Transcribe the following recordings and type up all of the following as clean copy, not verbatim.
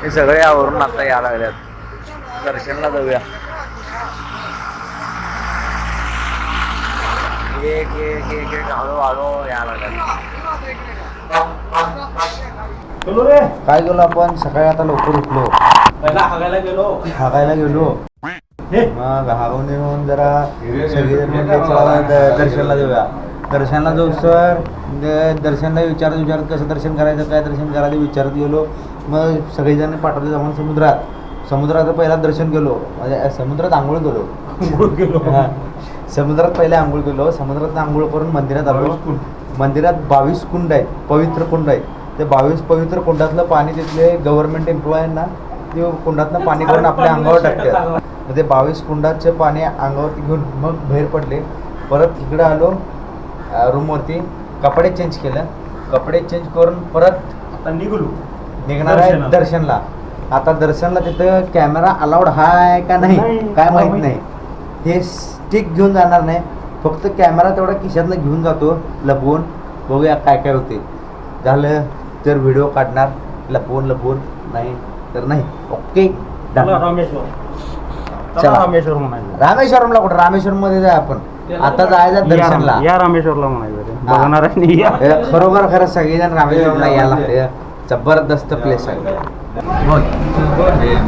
हे सगळे यावरून आता यायला लागल्यात. दर्शनला जाऊया. एक एक एक एक हळूहळू यायला लागल्यात. काय केलं आपण सकाळी आता लवकर उठलो. हागायला गेलो. मग हागवून येऊन जरा सगळेजण म्हणजे दर्शनला देऊया. दर्शनला जाऊ सर दर्शनला विचारत कसं दर्शन करायचं काय दर्शन करायचं विचारत गेलो. मग सगळेजण पाठवले जाऊन समुद्रात पहिला दर्शन केलो. म्हणजे समुद्रात आंघोळ केलो. समुद्रात पहिले आंघोळ केलो. समुद्रात आंघोळ करून मंदिरात आलो. मंदिरात 22 कुंड आहेत, पवित्र कुंड आहेत. ते 22 पवित्र कुंडातलं पाणी तिथले गव्हर्नमेंट एम्प्लॉयांना ते कुंडातनं पाणी करून आपल्या अंगावर टाकतात. ते 22 कुंडाचे पाणी अंगावरती घेऊन मग बाहेर पडले. परत इकडे आलो रूमवरती. कपडे चेंज केलं. कपडे चेंज करून परत निघणार आहे दर्शनला. आता दर्शनला तिथं कॅमेरा अलाउड आहे का नाही काय माहित नाही. हे स्टिक घेऊन जाणार नाही. फक्त कॅमेरा तेवढा खिशातनं घेऊन जातो लपवून. बघूया काय काय होते. झालं तर व्हिडिओ काढणार लपवून नाही तर नाही. ओके रामेश्वरमला कुठं रामेश्वरम मध्ये जाय आपण. आता जायचं दर्शनला. या रामेश्वरला म्हणायचं बघणार आहे. खरोखर खरं सगळेजण रामेश्वरमला यायला लागते. जबरदस्त प्लेस आहे.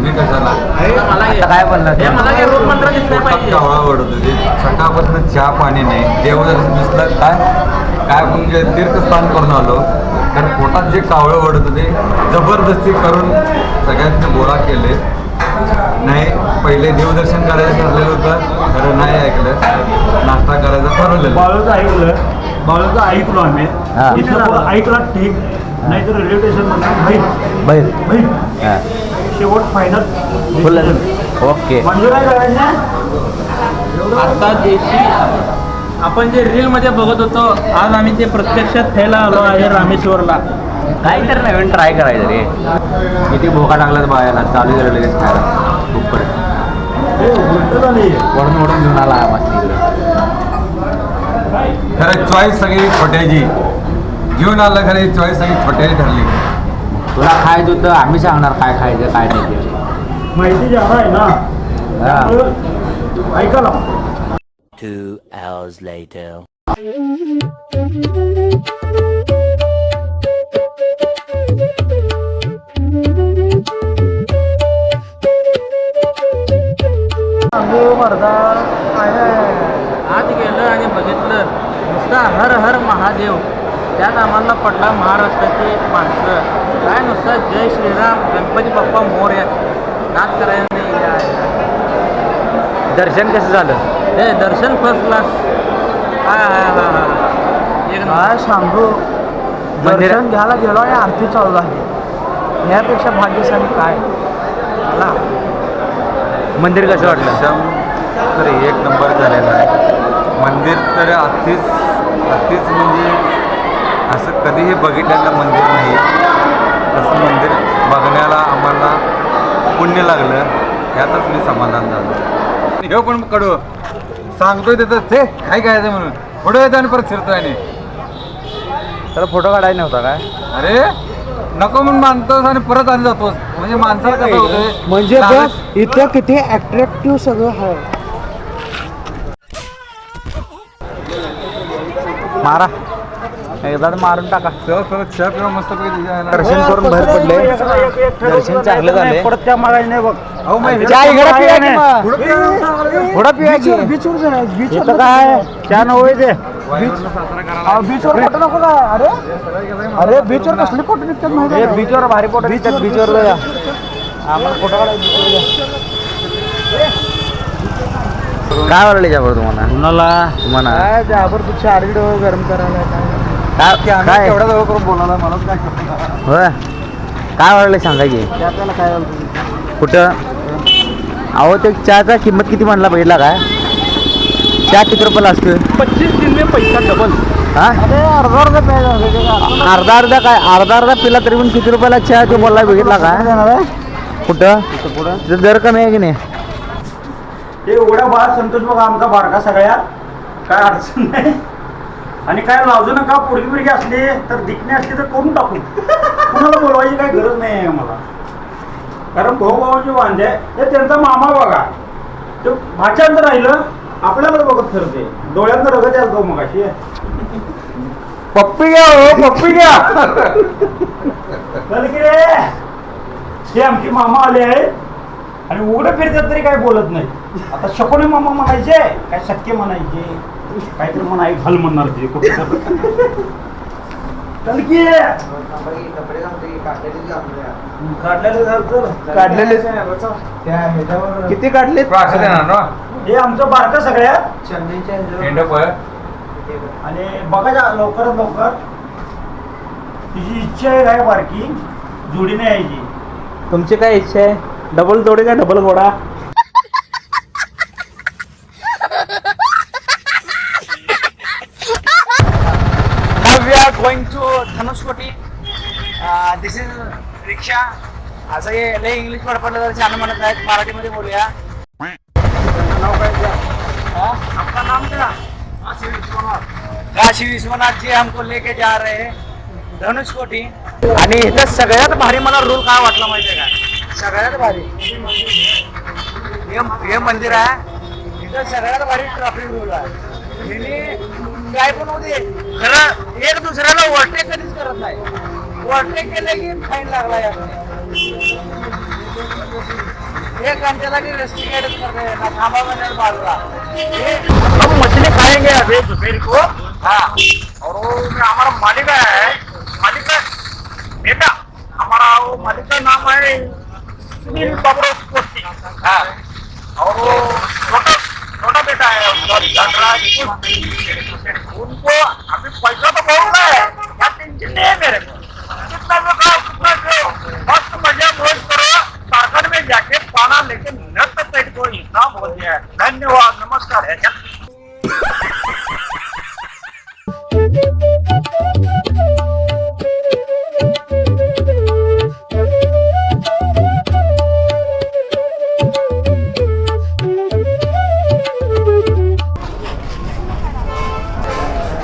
मी कशाला काय बोलणार सकाळपासून चहा पाणी नाही. देवदर्शन दिसलं काय म्हणजे तीर्थस्थान करून आलो. तर पोटात जे कावळं ओढत होते जबरदस्ती करून सगळ्यांनी गोळा केले. नाही पहिले देवदर्शन करायचं ठरलेलं होतं खरं नाही ऐकलं. नाश्ता करायचं ठरवलेलं. बाळूचं ऐकलो आम्ही. ऐकला ठीक नाही तर रेल्वे स्टेशन बाहेर शेवट फायनल ओके. मंजूर आहे करायचं. आता देशी आपण जे रील मध्ये बघत होतो आज आम्ही ते प्रत्यक्षात खायला आलो आहे रामेश्वरला. काय तर नवीन ट्राय करायचं रे. किती भोका टाकला बायाला चालू झालं लगेच खायला. खूप वडून घेऊन आला मस्त. खरं चॉईस सगळी छोट्याची घेऊन आलं. खरं चॉईस सगळी छोट्याची ठरली. तुला खायचं होतं आम्ही सांगणार काय खायचं काय नाही ते. माहिती जादा आहे ना ऐकायला. 2 hours later. आज गेलं आणि बघितलं नुसता हर हर महादेव. त्यात आम्हाला पडला महाराष्ट्राची माणसं काय नुसतं जय श्रीराम गणपती बाप्पा मोरया नाच करायला नाही. दर्शन कसं झालं? हे दर्शन फर्स्ट क्लास. काय सांगू दर्शन घ्यायला गेलो आणि आरती चालू आहे. यापेक्षा भाग्यशाली काय. मंदिर कसं वाटलं? तर एक नंबर झालेला आहे. मंदिर तर अतिच म्हणजे असं कधीही बघितलेलं मंदिर नाही. तसं मंदिर बघण्याला आम्हाला पुण्य लागलं. यातच मी समाधान झालो. हे पण कडू सांगतोय तिथं ते काय करायचं म्हणून पुढे येतो आणि परत फिरतोय. आणि तर फोटो काढायला नव्हता काय? अरे नको म्हणून मानतोस आणि परत आणि जातोस. म्हणजे माणसाला कसं होतंय म्हणजे इथं किती अट्रॅक्टिव्ह सगळं आहे. मारा एकदा मारून टाका. परत मस्त दर्शन करून बाहेर पडले. दर्शन चांगलं झाले. परत त्या मागायला नाही बघ. चहा इकडे पिया की मग? थोडं पिया की. बीचवर काय चहा नव्हे ते बीचवर फोटो नको काय. अरे बीचवर कसले फोटो निघतात माहिती. बीचवर भारी फोटो निघतात. बीचवर जाऊया आम्हाला फोटो काढायचा. काय वाटलं त्यावर तुम्हाला? कुणाला काय त्यावर तू चार्ज गरम करायला काय एवढा जवळ करून बोलायला मला काय होय काय वाटलं सांगा की. त्याला काय कुठं अहो ते चहाचा किंमत किती म्हणला बघितला काय? चहा किती रुपयाला असतो? 25 दिन में पैसा डबल. हा अर्धा प्यायला अर्धा काय अर्धा पिला तरी पण किती रुपयाला चहा ते बोलला बघितला काय? कुठं पुढं दर कमी आहे की नाही? ते एवढा बाळ संतोष बघा आमचा बारका सगळ्यात काय अडचण नाही. आणि काय लावजू नका, पोरगी बिरगी असली तर दिखणे असली तर करून टाकू. कुणाला बोलवायची काही गरज नाही आहे मला, कारण भाऊभावाचे वांदे हे त्यांचा मामा बघा, तो भाच्यात राहिलं आपल्याला बघत फिरते, डोळ्यात रगत याल तो मग अशी. पप्पी घ्या हो, पप्पी घ्या. चल की रे, हे आमचे मामा आले आहेत आणि उघडे फिरतात तरी काय बोलत नाही. आता शकुनी मामा म्हणायचे काय शक्य म्हणायचे, काहीतरी म्हणा एक घाल म्हणणार ते कुठे. चल की काढलेले किती काढले? हे आमचं बारका सगळ्यात आणि बघा लवकरात लवकर. तिची इच्छा आहे काय बारकी जोडीने यायची. तुमची काय इच्छा आहे? डबल जोडी का डबल घोडा? Now we are going to Dhanushkodi. This is rickshaw. असं हे लय इंग्लिश वर पडलं तर छान म्हणत आहेत, मराठीमध्ये बोलूया. नाव काय द्या? आपका नाम क्या? काशी विश्वनाथ जी हमको लेके जा रहे हैं धनुषकोटी. आणि इथं सगळ्यात भारी मला रूल काय वाटला माहितीये का? सगळ्यात भारी हे मंदिर आहे. इथं सगळ्यात भारी ट्रॅफिक रूल आहे. काय पण होते खरं, एक दुसऱ्याला ओव्हरटेक कधीच करत नाही. ओव्हरटेक केलं की फाईन लागला याने. एक घंटे की रेस्टिकेट करते ना, थांबा बने बाजूला. हम मछली खाएंगे अभी दोपहर को. हाँ, और वो हमारा मालिक है, मालिक का बेटा, हमारा वो मालिक का नाम है सुनील बाबरोस्कोटी. हाँ, और वो छोटा बेटा है उनको अभी पैसा तो बहुत है, क्या टेंशन नहीं है मेरे को. कितना भी खाओ कितना खाओ, मस्त मजा मौज करो. सागर में जाके पाना लेके नृत्य पेट को इतना बोल दिया है. धन्यवाद, नमस्कार है.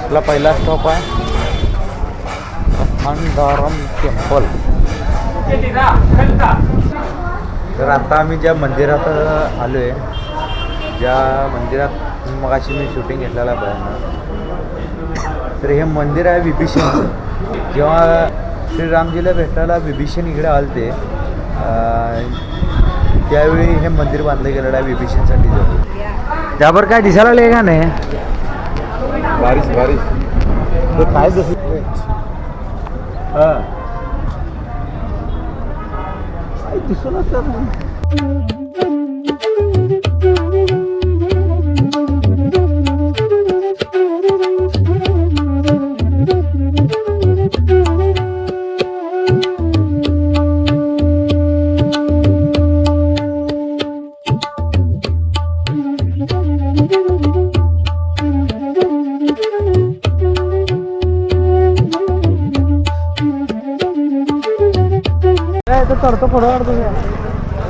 आपला पहिला स्टॉप आहे मंदारम टेम्पल. तर आता आम्ही ज्या मंदिरात आलो आहे, ज्या मंदिरात मगाशी मी शूटिंग घेतलेलं आहे बघा, तर हे मंदिर आहे विभीषणचं. जेव्हा श्रीरामजीला भेटायला विभीषण इकडे आलते त्यावेळी हे मंदिर बांधलं गेलेलं आहे विभीषणसाठी. त्यावर काय दिसायला लागले का नाही? बारिश ते काय दिसत काय दिसून असतात.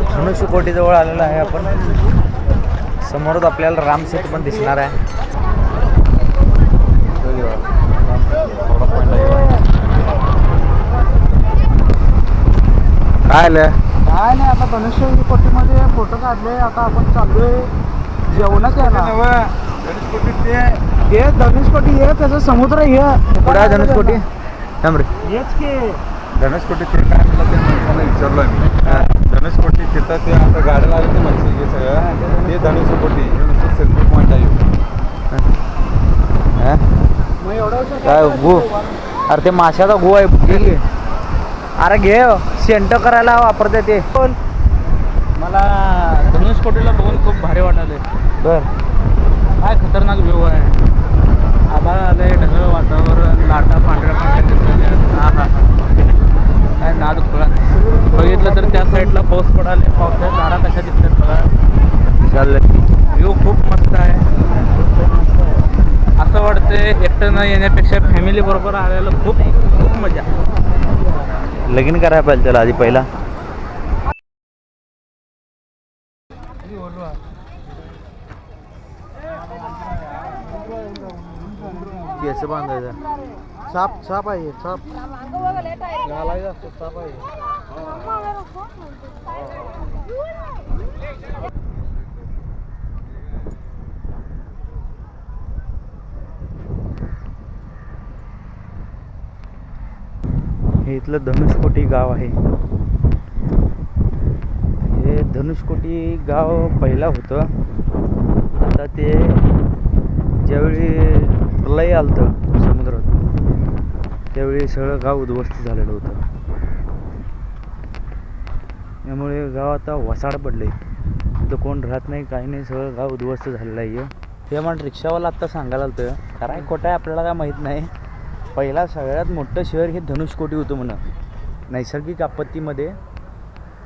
धनुषकोटी जवळ आलेला आहे आपण. समोरच आपल्याला राम सेतू पण दिसणार आहे. काय आलं? काय नाही, आता धनुषकोटीमध्ये फोटो काढले. आता आपण चाललोय जेवणच आहे ना. हे धनुषकोटी हे त्याचं समुद्र हे कुठं आहे धनुषकोटी? हेच की धनुषकोटी ते काय म्हणलं ते माणसाला विचारलं मी. धनुषकोटी तिथं ते आता गाड्या लागले ते माणसं हे सगळं ते धनुषकोटी हे नुसतं सेल्फी पॉईंट आहे. मग एवढं काय गो? अरे ते माशाचा गो आहे. अरे घे, सेंट करायला वापरते ते. मला धनुषकोटीला बघून खूप भारी वाटायले. बर, काय खतरनाक व्ह्यू आहे. आभाळ आलंय, ढगाळ वातावरण, लाटा पांढऱ्या पांढऱ्या दिसतात. हा हा काय नाद खुळा. बघितलं तर त्या साईडला पाऊस पडाले, पावसाच्या धारा कशा दिसतात बघा. चाललं. व्ह्यू खूप मस्त आहे. असं वाटतंय एकटं न येण्यापेक्षा फॅमिली बरोबर आलेलं खूप खूप मजा. लगीन करायला पाहिजे त्याला आधी पहिला. केस बांधायचं साप आहे साप घालायचं असतं साप आहे. हे इथलं धनुषकोटी गाव आहे. हे धनुषकोटी गाव पहिला होतं. आता ते ज्यावेळी प्रलय आलतं समुद्रात त्यावेळी सगळं गाव उद्ध्वस्त झालेलं होतं. त्यामुळे गाव आता वसाड पडलं आहे. तिथं कोण राहत नाही काही नाही, सगळं गाव उद्ध्वस्त झालेलं आहे. हे म्हणून रिक्षावाला आत्ता सांगायला आलं काय खोटं आहे आपल्याला काय माहीत नाही. पहिला सगळ्यात मोठं शहर हे धनुषकोटी होतं म्हणा. नैसर्गिक आपत्तीमध्ये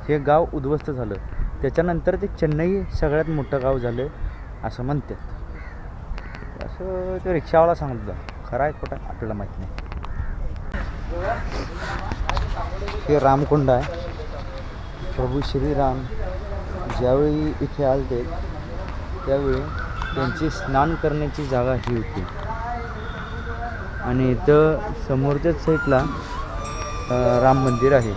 हे गाव उद्ध्वस्त झालं. त्याच्यानंतर ते चेन्नई सगळ्यात मोठं गाव झालं असं म्हणतात. असं ते रिक्षावाला सांगत होता. खरं आहे खोटं आहे आपल्याला माहीत नाही. हे रामकुंड आहे. प्रभू श्रीराम ज्यावेळी इथे आलते त्यावेळी त्यांची स्नान करण्याची जागा ही होती. आणि इथं समोरच्याच साईडला राम मंदिर आहे.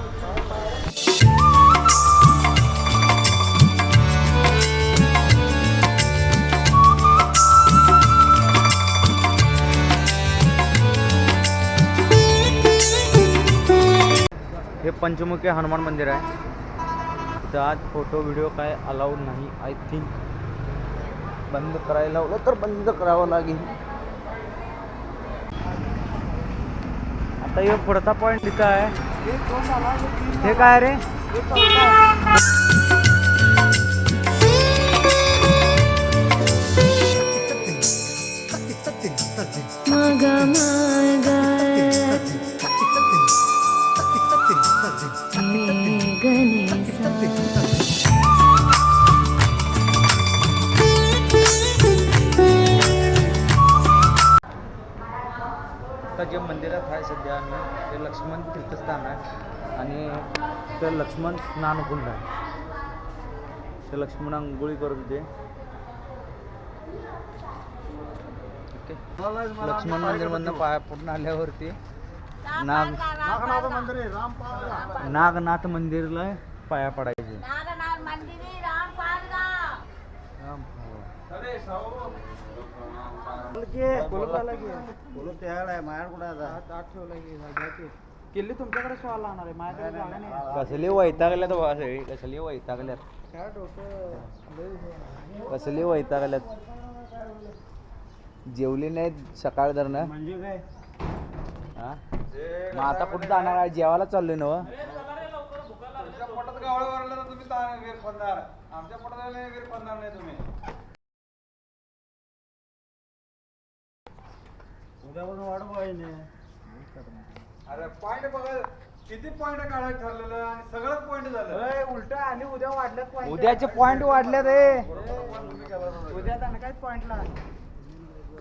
हे पंचमुखी हनुमान मंदिर आहे. इथं आज फोटो व्हिडिओ काय अलाउड नाही. आय थिंक बंद करायला लावलं तर बंद करावं लागेल. आता हे पुढचा पॉईंट इथं आहे. हे काय रे आता जे मंदिरात आहे सध्या आम्ही ते लक्ष्मण तीर्थस्थान आहे. आणि ते लक्ष्मण स्नानकुंड आहे. ते लक्ष्मण आंघोळी करत होते. ओके लक्ष्मण मंदिरमधनं पाया पडून आल्यावरती नागनाथ मंदिरला पाया पडायचे. किल्ली तुमच्याकडे सोळा लागणार आहे. माझ्याकडे जागा नाही. कसली वैतागल्यात बघा सगळी. कसली वैतागल्यात कसली वैतागल्यात. जेवली नाहीत सकाळ धरणं म्हणजे काय हा. मग आता कुठं जाणार आहे? जेवायला चाललोय ना. पोटात गावळे वरलं तर तुम्ही वीर फंदार, आमच्या पोटात वीर फंदार नाही तुम्ही. उद्यापासून वाढ पाहिजे. अरे पॉइंट बघा किती पॉइंट काढायचं ठरलेलं आणि सगळंच पॉइंट झालं. उलट आणि उद्या वाढल्यात point. उद्याचे पॉइंट वाढले रे. उद्या त्यांना काय पॉइंटला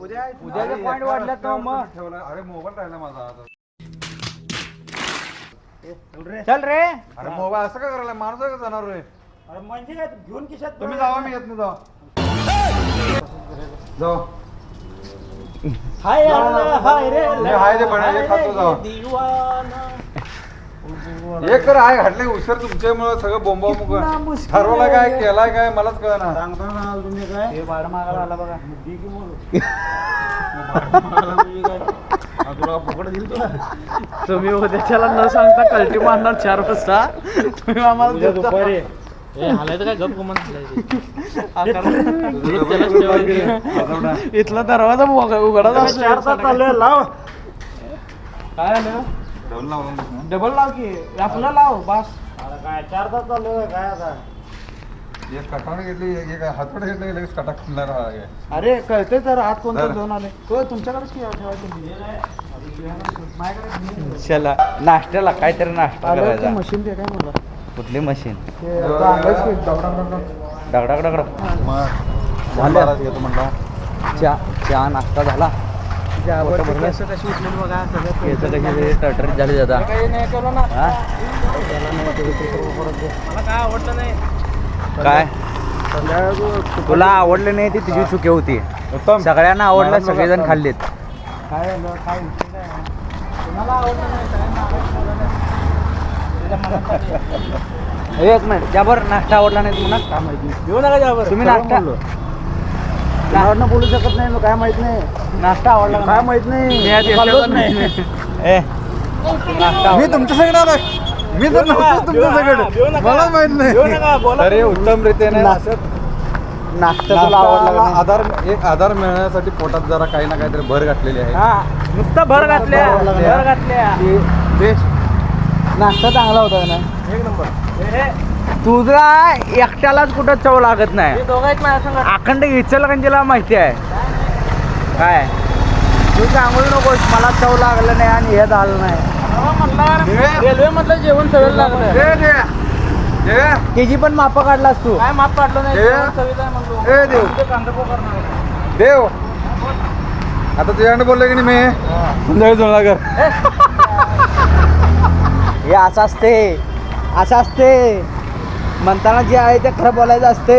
उद्याचे पॉइंट वाढल्यात ना मग. ठेवला. अरे मोबाईल राहिला माझा आता. चल रे. अरे मोबाईल असं का करायला? माणूस आहे का जाणार रे? अरे म्हणजे काय घेऊन किशात तुम्ही जावा, मी येत नाही. जावा जावा. हाय हाय रे हाय रे बनायचे खातो जावा. एक तर आहे घडले उशीर तुमच्यामुळे सगळं बोंबा मुग ठरवलं काय केलाय काय मलाच कळना. सांगतो ना तुम्ही काय हे भाडं मागायला आला बघा. तुला पकड दिली तुला. तुम्ही उद्याच्याला न सांगता कल्टी मारणार 4 वाजता. तुम्ही आम्हाला दुपारी हालायचं काय गप गुमान इथला दरवाजा उघडा 4 तास चालू लाव. काय आलं? ढोल लावून डबल लाव की आपलं लाव बस. अरे काय 4 तास चालू आहे काय आता. एक कटाने घेतली, एक हातोडे घेतले, लगेच कटा खुलणार आहे. अरे कळते तर आत कोणतं तर. घेऊन आले. हो तुमच्याकडेच ठेवायचं. चला नाश्त्याला काहीतरी नाश्ता करायचा. मशीन ते काय म्हणलं कुठली मशीन? ते डगडग डगड झालं घेतो म्हणला. चहा नाश्ता झाला. केस कशी उठलेली बघा केस कशी टटरीत झाली दादा. काही नाही केलं ना. हा? मला काय आवडलं नाही. काय तुला आवडलं नाही ती तुझी चुकी होती. सगळ्यांना आवडलं, सगळेजण खाल्लेत. काय झालं काय विषय काय आहे? तुम्हाला आवडलं नाही काय एक मिनिट त्यावर नाश्ता आवडला नाही तुम्हाला काय माहिती घेऊ नका त्यावर तुम्ही नाश्ता नावानं बोलू शकत नाही मग काय माहित नाही नाश्ता आवडला काय माहित नाही खाल्लोच नाही ए नाश्ता मी तुमच्या सगळं आलोय मी तर नव्हतो तुमच्या सगळं मला माहित नाही तरी उत्तम रीतीने असं नाश्ता तुला आवडला का नाही? आधार मिळण्यासाठी पोटात जरा काही ना काहीतरी भर घातलेली आहे. हा नुसतं भर घातल्या भर घातल्या बेस्ट नाश्ता चांगला होता का नाही एक नंबर तुझा एकट्यालाच कुठं चव लागत नाही हे दोघं आहेत माझ्या संग अखंड इचलकरंजीला माहिती आहे काय तू सांगू नकोस मला चव लागलं नाही आणि हे झालं नाही रेल्वे मधलं जेवण सगळं लागलं त्याची पण मापं काढलास तू काय माप काढलं नाही हे? जेवण चवीला आहे म्हणलो हे देव. ते कांदापोह करणार आहे. देव आता तुझ्याकडे बोललो की नाही मी संध्याकाळी जुळला कर हे असं असते म्हणताना जे आहे ते खरं बोलायचं असते